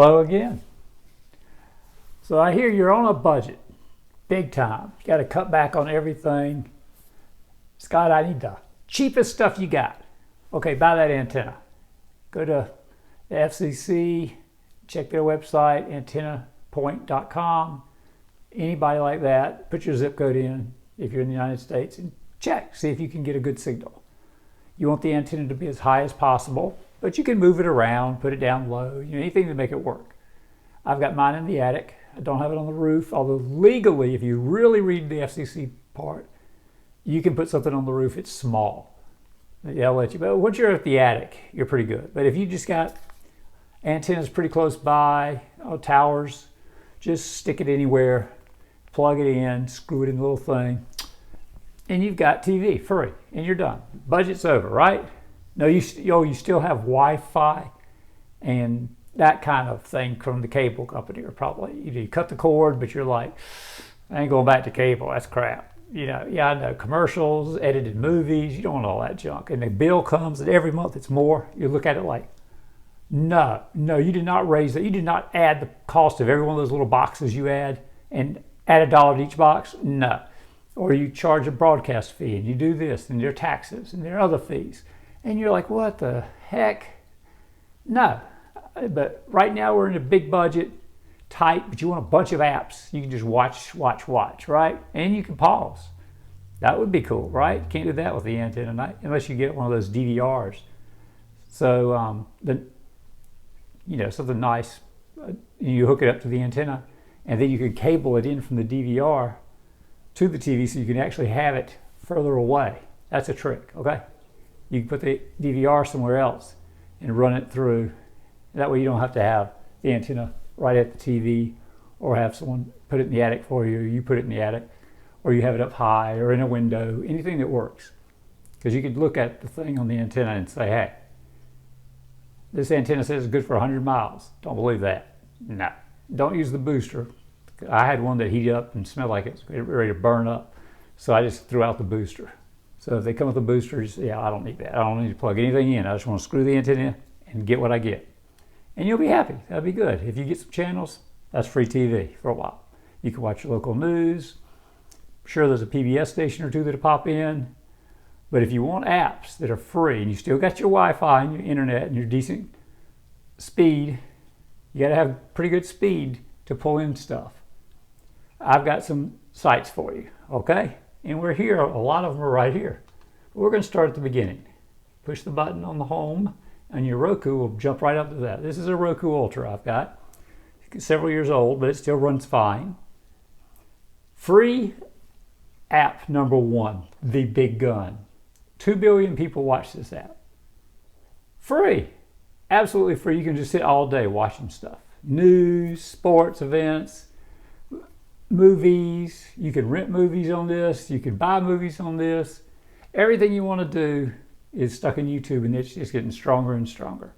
Hello again. So I hear you're on a budget, big time. You got to cut back on everything. Scott, I need the cheapest stuff you got. Okay, buy that antenna. Go to the FCC, check their website, antennapoint.com. Anybody like that, put your zip code in if you're in the United States and check, see if you can get a good signal. You want the antenna to be as high as possible, but you can move it around, put it down low, anything to make it work. I've got mine in the attic. I don't have it on the roof, although legally, if you really read the FCC part, you can put something on the roof. It's small. They'll let you, but once you're at the attic, you're pretty good. But if you just got antennas pretty close by, towers, just stick it anywhere, plug it in, screw it in the little thing, and you've got TV free, and you're done. Budget's over, right? No, you still have Wi-Fi and that kind of thing from the cable company, or probably you cut the cord, but you're like, I ain't going back to cable. That's crap. Yeah, I know, commercials, edited movies. You don't want all that junk. And the bill comes, and every month it's more. You look at it like, no, you did not raise that. You did not add the cost of every one of those little boxes you add and add $1 to each box. No. Or you charge a broadcast fee, and you do this, and there are taxes, and there are other fees. And you're like, what the heck? No. But right now we're in a big budget, tight, but you want a bunch of apps. You can just watch, right? And you can pause. That would be cool, right? You can't do that with the antenna, unless you get one of those DVRs. So, something nice. You hook it up to the antenna, and then you can cable it in from the DVR to the TV so you can actually have it further away. That's a trick, okay? You can put the DVR somewhere else and run it through. That way you don't have to have the antenna right at the TV, or have someone put it in the attic for you, or you put it in the attic, or you have it up high or in a window, anything that works. Because you could look at the thing on the antenna and say, hey, this antenna says it's good for 100 miles. Don't believe that. No. Don't use the booster. I had one that heated up and smelled like it was ready to burn up. So I just threw out the booster. So if they come with a booster, you say, yeah, I don't need that. I don't need to plug anything in. I just want to screw the antenna in and get what I get. And you'll be happy. That'll be good. If you get some channels, that's free TV for a while. You can watch your local news. I'm sure there's a PBS station or two that'll pop in. But if you want apps that are free and you still got your Wi-Fi and your internet and your decent speed, you got to have pretty good speed to pull in stuff. I've got some sites for you, okay? And we're here, a lot of them are right here. We're going to start at the beginning. Push the button on the home, and your Roku will jump right up to that. This is a Roku Ultra I've got. It's several years old, but it still runs fine. Free app number one, the big gun. 2 billion people watch this app. Free. Absolutely free. You can just sit all day watching stuff. News, sports, events, movies. You can rent movies on this. You can buy movies on this. Everything you want to do is stuck in YouTube, and it's just getting stronger and stronger.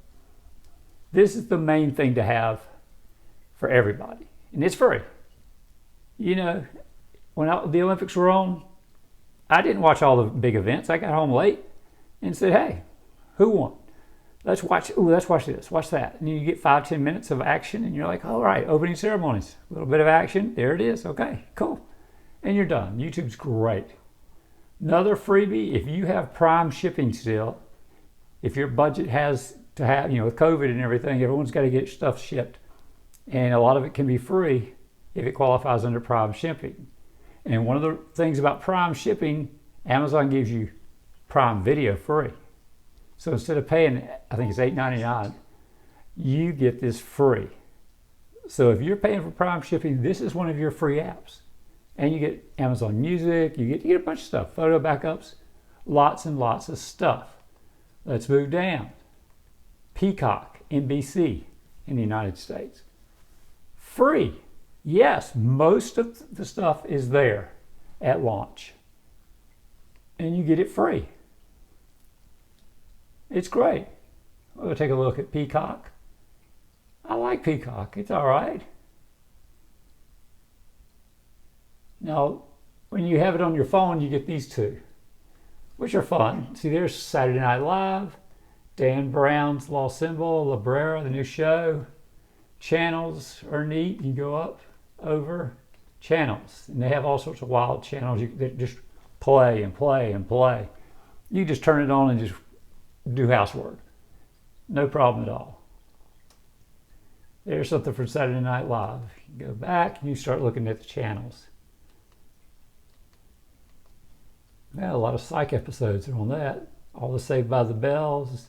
This is the main thing to have for everybody, and it's free. When the Olympics were on, I didn't watch all the big events. I got home late and said, hey, who won? Let's watch this, watch that. And you get 5-10 minutes of action, and you're like, all right, opening ceremonies, a little bit of action, there it is, okay, cool. And you're done. YouTube's great. Another freebie, if you have Prime shipping still, if your budget has to have, with COVID and everything, everyone's got to get stuff shipped. And a lot of it can be free if it qualifies under Prime shipping. And one of the things about Prime shipping, Amazon gives you Prime Video free. So instead of paying, I think it's $8.99, you get this free. So if you're paying for Prime shipping, this is one of your free apps. And you get Amazon Music, you get a bunch of stuff, photo backups, lots and lots of stuff. Let's move down. Peacock, NBC in the United States. Free. Yes, most of the stuff is there at launch. And you get it free. It's great. We'll take a look at Peacock. I like Peacock. It's all right. Now, when you have it on your phone, you get these two, which are fun. See, there's Saturday Night Live, Dan Brown's Lost Symbol, La Brera, the new show. Channels are neat. You go up, over, channels. And they have all sorts of wild channels that just play and play and play. You just turn it on and just do housework. No problem at all. There's something from Saturday Night Live. You go back and you start looking at the channels. Yeah, a lot of psych episodes are on that. All the Saved by the Bells.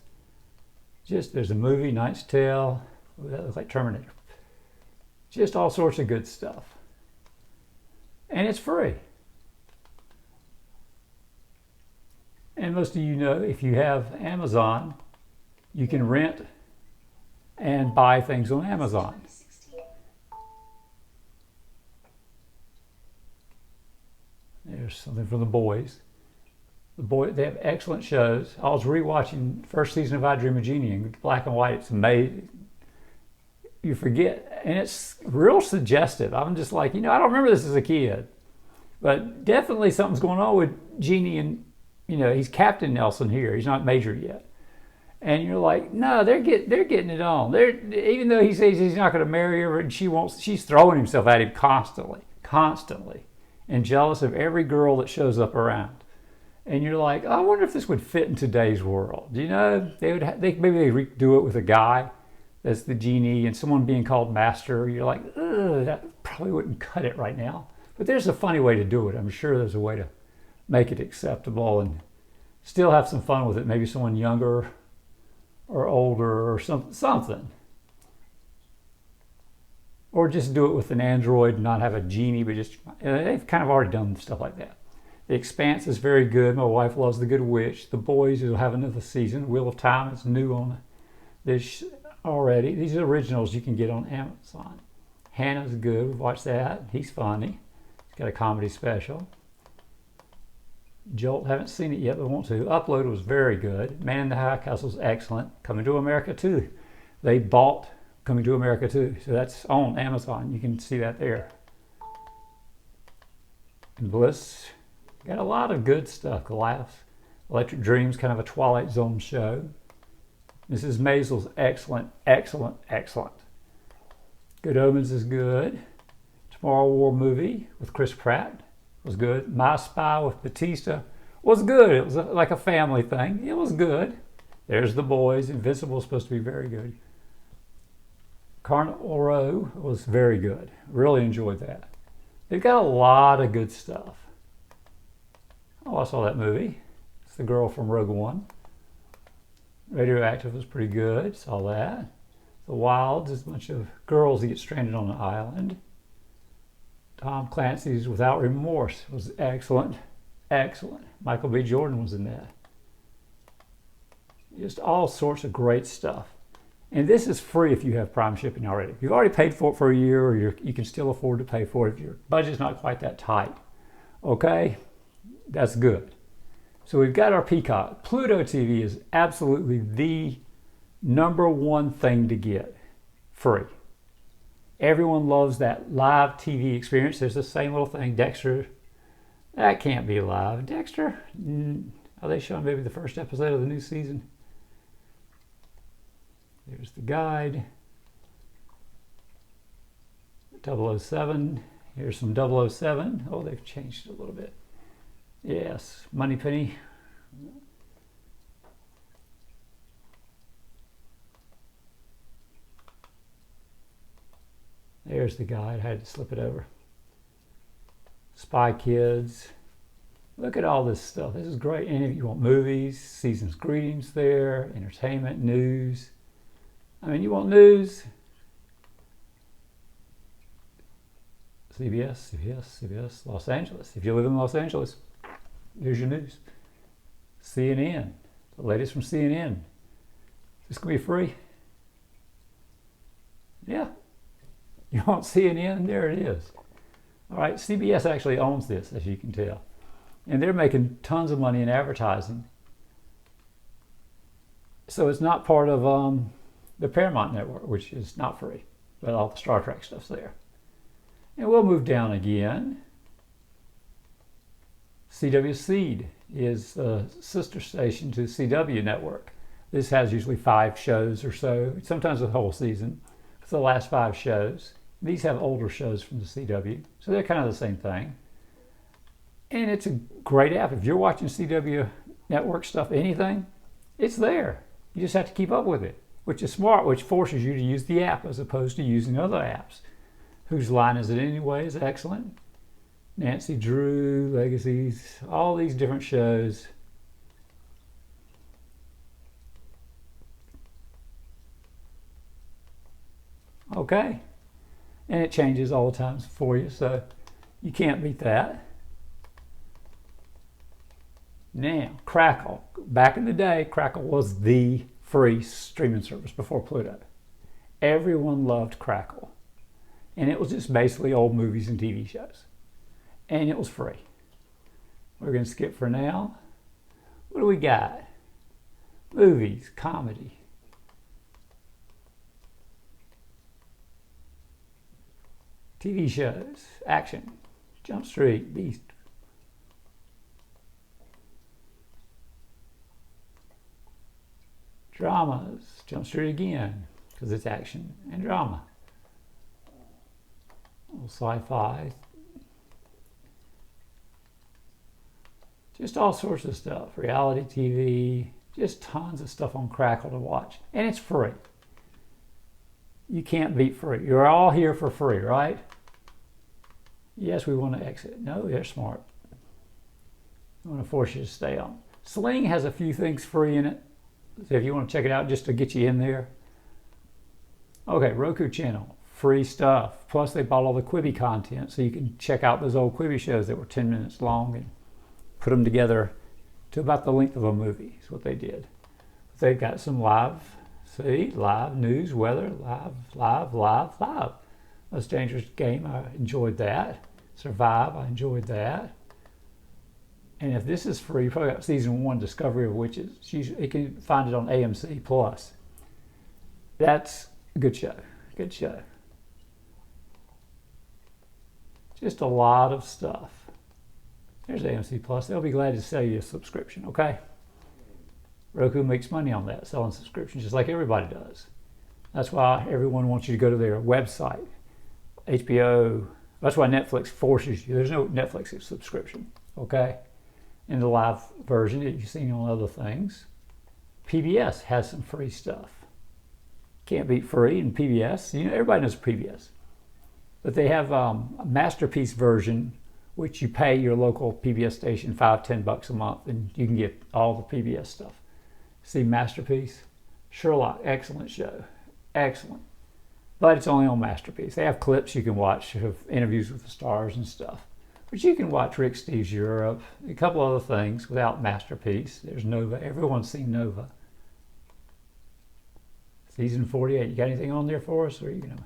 Just, there's a movie, Knight's Tale. Ooh, that looks like Terminator. Just all sorts of good stuff. And it's free. And most of you know, if you have Amazon, you can rent and buy things on Amazon. There's something from the boys. They have excellent shows. I was rewatching first season of I Dream of Jeannie in black and white. It's amazing. You forget, and it's real suggestive. I'm just like, I don't remember this as a kid, but definitely something's going on with Jeannie, and he's Captain Nelson here. He's not Major yet, and you're like, no, they're getting it on. Even though he says he's not going to marry her, and she's throwing himself at him constantly, and jealous of every girl that shows up around. And you're like, I wonder if this would fit in today's world. Maybe they do it with a guy that's the genie and someone being called master. You're like, ugh, that probably wouldn't cut it right now. But there's a funny way to do it. I'm sure there's a way to make it acceptable and still have some fun with it. Maybe someone younger or older or something. Or just do it with an android and not have a genie, but just, they've kind of already done stuff like that. The Expanse is very good. My wife loves The Good Witch. The Boys will have another season. Wheel of Time is new on this already. These are originals you can get on Amazon. Hannah's good. We've watched that. He's funny. He's got a comedy special. Jolt, haven't seen it yet, but want to. Upload was very good. Man in the High Castle is excellent. Coming to America too. They bought Coming to America too. So that's on Amazon. You can see that there. And Bliss. Got a lot of good stuff. Glass, Electric Dreams, kind of a Twilight Zone show. Mrs. Maisel's excellent. Good Omens is good. Tomorrow War movie with Chris Pratt was good. My Spy with Batista was good. It was like a family thing. It was good. There's The Boys. Invincible is supposed to be very good. Carnival Row was very good. Really enjoyed that. They've got a lot of good stuff. Oh, I saw that movie. It's the girl from Rogue One. Radioactive was pretty good. Saw that. The Wilds is a bunch of girls that get stranded on an island. Tom Clancy's Without Remorse was excellent. Michael B. Jordan was in that. Just all sorts of great stuff. And this is free if you have Prime shipping already. If you've already paid for it for a year, or you can still afford to pay for it if your budget's not quite that tight. Okay? That's good. So we've got our Peacock. Pluto TV is absolutely the #1 thing to get free. Everyone loves that live TV experience. There's the same little thing. Dexter, that can't be live. Dexter, are they showing maybe the first episode of the new season? There's the guide. 007. Here's some 007. Oh, they've changed it a little bit. Yes, Moneypenny. There's the guide. I had to slip it over. Spy Kids. Look at all this stuff. This is great. And if you want movies, season's greetings there, entertainment, news. I mean, you want news? CBS, Los Angeles. If you live in Los Angeles, there's your news. CNN, the latest from CNN. This can be free. Yeah. You want CNN? There it is. All right, CBS actually owns this, as you can tell. And they're making tons of money in advertising. So it's not part of the Paramount Network, which is not free. But all the Star Trek stuff's there. And we'll move down again. CW Seed is a sister station to CW Network. This has usually 5 shows or so, sometimes a whole season. the last 5 shows. These have older shows from the CW, so they're kind of the same thing. And it's a great app. If you're watching CW network stuff, anything, it's there. You just have to keep up with it, which is smart, which forces you to use the app as opposed to using other apps. Whose Line Is It Anyway is excellent. Nancy Drew, Legacies, all these different shows. Okay. And it changes all the time for you, so you can't beat that. Now, Crackle. Back in the day, Crackle was the free streaming service before Pluto. Everyone loved Crackle. And it was just basically old movies and TV shows. And it was free. We're going to skip for now. What do we got? Movies, comedy. TV shows, action, Jump Street, Beast. Dramas, Jump Street again, because it's action and drama. Sci-fi. Just all sorts of stuff. Reality TV, just tons of stuff on Crackle to watch. And it's free. You can't beat free. You're all here for free, right? Yes, we want to exit. No, they're smart. I want to force you to stay on. Sling has a few things free in it. So if you want to check it out just to get you in there. Okay, Roku channel. Free stuff. Plus they bought all the Quibi content so you can check out those old Quibi shows that were 10 minutes long and put them together to about the length of a movie is what they did. They've got some live news, weather, live. Most Dangerous Game, I enjoyed that. Survive, I enjoyed that. And if this is free, you probably got season 1, Discovery of Witches. You can find it on AMC Plus. That's a good show. Good show. Just a lot of stuff. There's AMC Plus. They'll be glad to sell you a subscription, okay? Roku makes money on that, selling subscriptions, just like everybody does. That's why everyone wants you to go to their website. HBO, that's why Netflix forces you. There's no Netflix subscription, okay? In the live version that you've seen on other things. PBS has some free stuff. Can't beat free in PBS. You know, everybody knows PBS. But they have a Masterpiece version, which you pay your local PBS station $5-10 a month, and you can get all the PBS stuff. See Masterpiece? Sherlock, excellent show. Excellent. But it's only on Masterpiece. They have clips you can watch of interviews with the stars and stuff. But you can watch Rick Steves Europe, a couple other things without Masterpiece. There's Nova. Everyone's seen Nova. Season 48. You got anything on there for us, or are you going to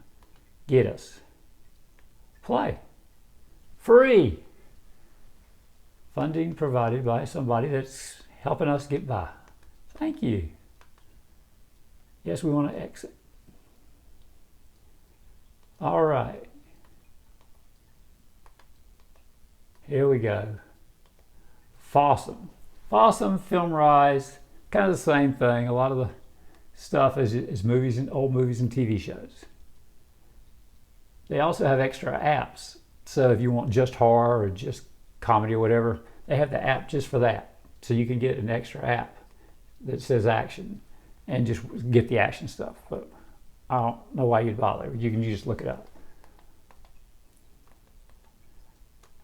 get us? Play. Free. Funding provided by somebody that's helping us get by. Thank you. Yes, we want to exit. All right. Here we go. Fossum. Fossum, Film Rise, kind of the same thing. A lot of the stuff is movies and old movies and TV shows. They also have extra apps. So if you want just horror or just comedy or whatever, they have the app just for that. So you can get an extra app that says action and just get the action stuff. But I don't know why you'd bother. You can just look it up.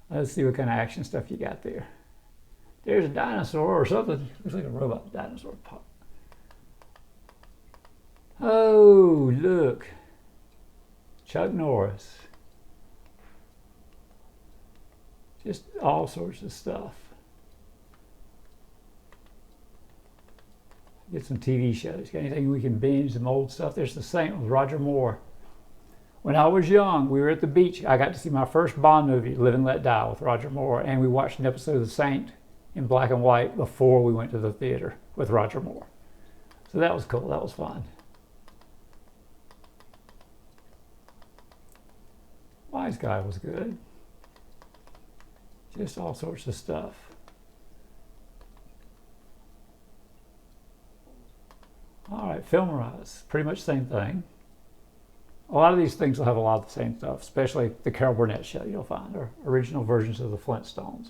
Let's see what kind of action stuff you got there. There's a dinosaur or something. Looks like a robot dinosaur pop. Oh, look. Chuck Norris. Just all sorts of stuff. Get some TV shows. Got anything we can binge? Some old stuff. There's The Saint with Roger Moore. When I was young, we were at the beach. I got to see my first Bond movie, Live and Let Die, with Roger Moore, and we watched an episode of The Saint in black and white before we went to the theater with Roger Moore. So that was cool. That was fun. Wise Guy was good. Just all sorts of stuff. All right, Film Rise, pretty much the same thing. A lot of these things will have a lot of the same stuff, especially the Carol Burnett show you'll find, or original versions of the Flintstones.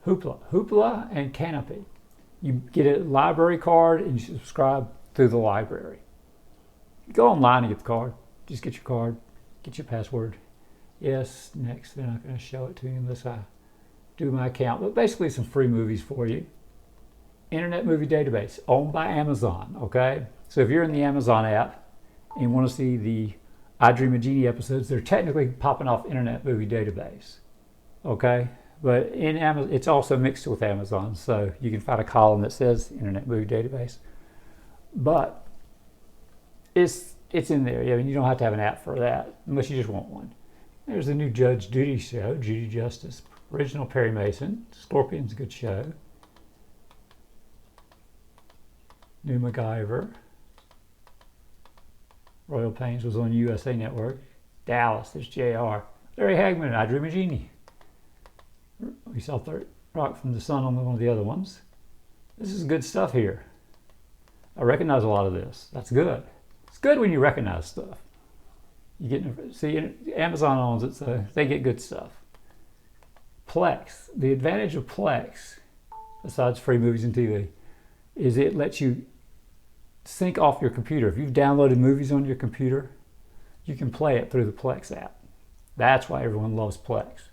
Hoopla and Canopy. You get a library card and you subscribe through the library. You go online and get the card. Just get your card, get your password. Yes, next. They're not going to show it to you unless I do my account. But basically some free movies for you. Internet Movie Database, owned by Amazon, okay? So if you're in the Amazon app and you want to see the I Dream of Jeannie episodes, they're technically popping off Internet Movie Database, okay? But in Amazon, it's also mixed with Amazon, so you can find a column that says Internet Movie Database. But it's in there. I mean, you don't have to have an app for that, unless you just want one. There's the new Judge Judy show, Judy Justice. Original Perry Mason. Scorpion's a good show. New MacGyver. Royal Pains was on USA Network. Dallas, there's JR. Larry Hagman, I Dream of Jeannie. We saw Third Rock from the Sun on one of the other ones. This is good stuff here. I recognize a lot of this. That's good. It's good when you recognize stuff. You get, see, Amazon owns it, so they get good stuff. Plex. The advantage of Plex, besides free movies and TV, is it lets you sync off your computer. If you've downloaded movies on your computer, you can play it through the Plex app. That's why everyone loves Plex.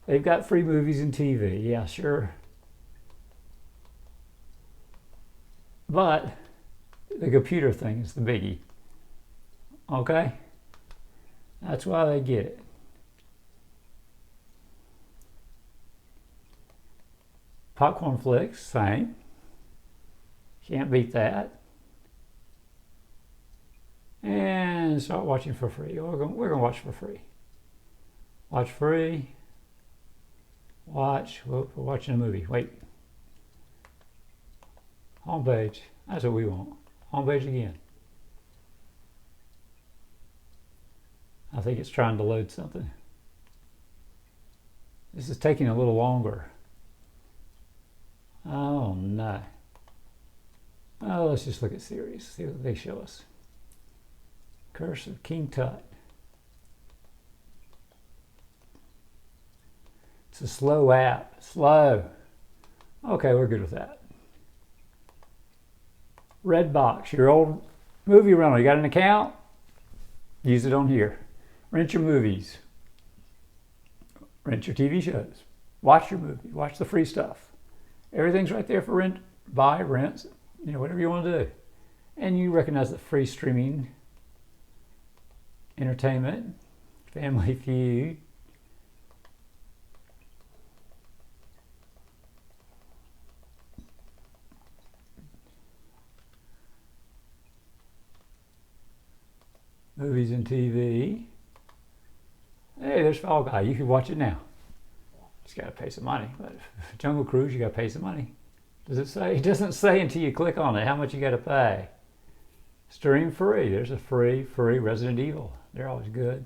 They've got free movies and TV, yeah, sure. But the computer thing is the biggie, okay? That's why they get it. Popcorn flicks, same. Can't beat that. And start watching for free. We're gonna watch for free. Watch free. Watch. We're watching a movie. Wait. Homepage. That's what we want. Homepage again. I think it's trying to load something. This is taking a little longer. Oh no. Oh, let's just look at series. See what they show us. Curse of King Tut. It's a slow app. Slow. Okay, we're good with that. Redbox, your old movie rental. You got an account? Use it on here. Rent your movies. Rent your TV shows. Watch your movie. Watch the free stuff. Everything's right there for rent, buy, rent, whatever you want to do. And you recognize the free streaming, entertainment, Family Feud, movies and TV. Hey, there's Fall Guy. You can watch it now. Just got to pay some money. But Jungle Cruise, you got to pay some money. Does it say? It doesn't say until you click on it how much you got to pay. Stream free. There's a free Resident Evil. They're always good.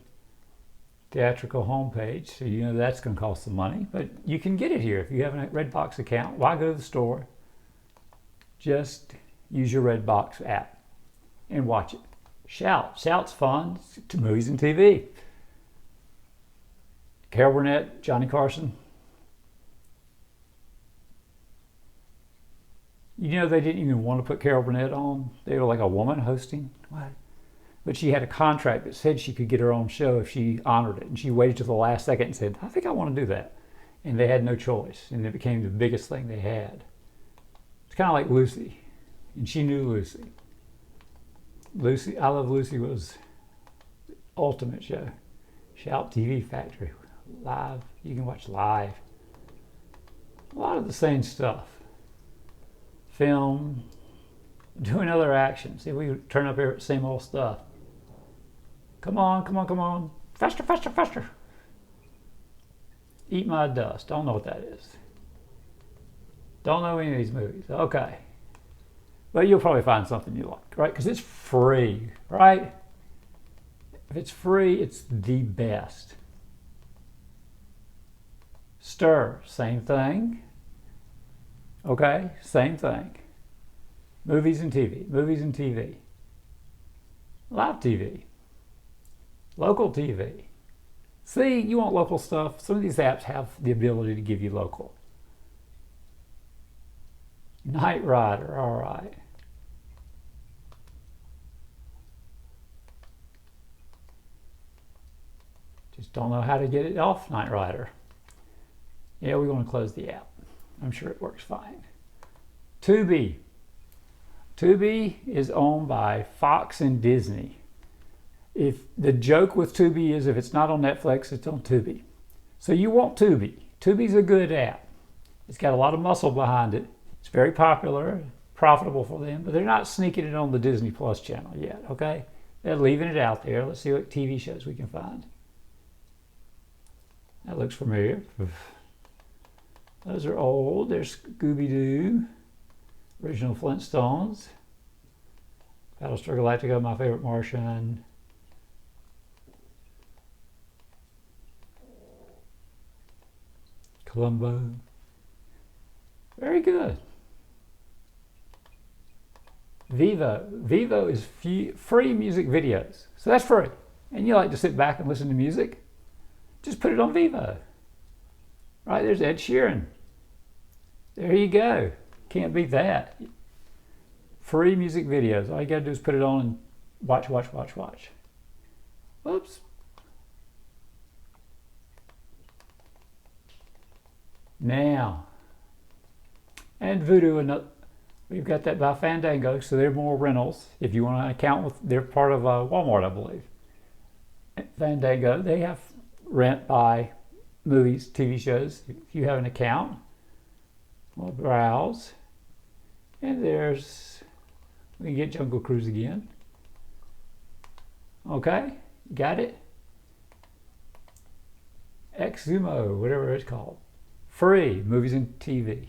Theatrical homepage. So that's going to cost some money. But you can get it here. If you have a Redbox account, why go to the store? Just use your Redbox app and watch it. Shout. Shout's fun. To movies and TV. Carol Burnett, Johnny Carson. They didn't even want to put Carol Burnett on. They were like a woman hosting. What? But she had a contract that said she could get her own show if she honored it. And she waited till the last second and said, I think I want to do that. And they had no choice. And it became the biggest thing they had. It's kind of like Lucy. And she knew Lucy. Lucy, I Love Lucy was the ultimate show. Shout TV Factory. Live. You can watch live. A lot of the same stuff. Film. Doing other action. See, we turn up here, same old stuff. Come on, come on, come on. Faster, faster, faster. Eat My Dust. Don't know what that is. Don't know any of these movies. Okay. But you'll probably find something you like, right? Because it's free, right? If it's free, it's the best. Stir, same thing. Okay, same thing. Movies and TV, movies and TV. Live TV, local TV. See, you want local stuff? Some of these apps have the ability to give you local. Knight Rider, all right. Just don't know how to get it off Knight Rider. Yeah, we're going to close the app. I'm sure it works fine. Tubi. Tubi is owned by Fox and Disney. If the joke with Tubi is if it's not on Netflix, it's on Tubi. So you want Tubi. Tubi's a good app. It's got a lot of muscle behind it. It's very popular, profitable for them, but they're not sneaking it on the Disney Plus channel yet, okay? They're leaving it out there. Let's see what TV shows we can find. That looks familiar. Those are old. There's Scooby-Doo, original Flintstones, Battlestar Galactica, My Favorite Martian, Columbo. Very good. Vivo. Vivo is free music videos. So that's free. And you like to sit back and listen to music? Just put it on Vivo. Right, there's Ed Sheeran. There you go. Can't beat that. Free music videos. All you got to do is put it on and watch, watch, watch, watch. Whoops. Now. And Vudu, we've got that by Fandango, so they're more rentals. If you want to account with, they're part of Walmart, I believe. Fandango, they have rent by movies, TV shows. If you have an account, we'll browse. And there's, we can get Jungle Cruise again. Okay, got it? Xumo, whatever it's called. Free, movies and TV.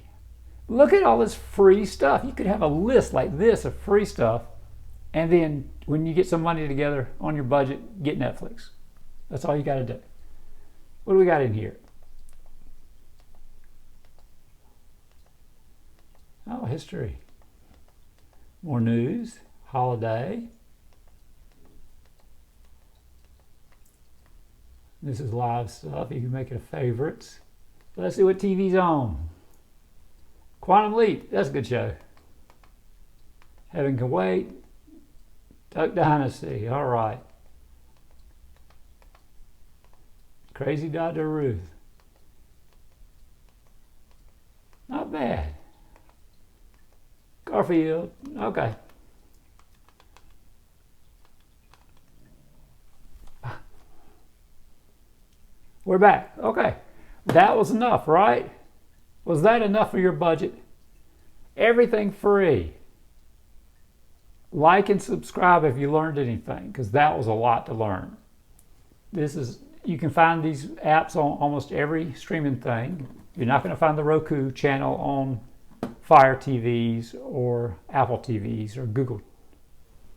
Look at all this free stuff. You could have a list like this of free stuff, and then when you get some money together on your budget, get Netflix. That's all you got to do. What do we got in here? Oh, history. More news. Holiday. This is live stuff. You can make it a favorites. Let's see what TV's on. Quantum Leap. That's a good show. Heaven Can Wait. Duck Dynasty. All right. Crazy Dr. Ruth. Not bad. Garfield. Okay. We're back. Okay. That was enough, right? Was that enough for your budget? Everything free. Like and subscribe if you learned anything, because that was a lot to learn. You can find these apps on almost every streaming thing. You're not going to find the Roku channel on Fire TVs or Apple TVs or Google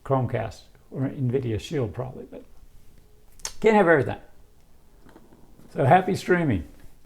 Chromecast or NVIDIA Shield probably, but can't have everything. So happy streaming.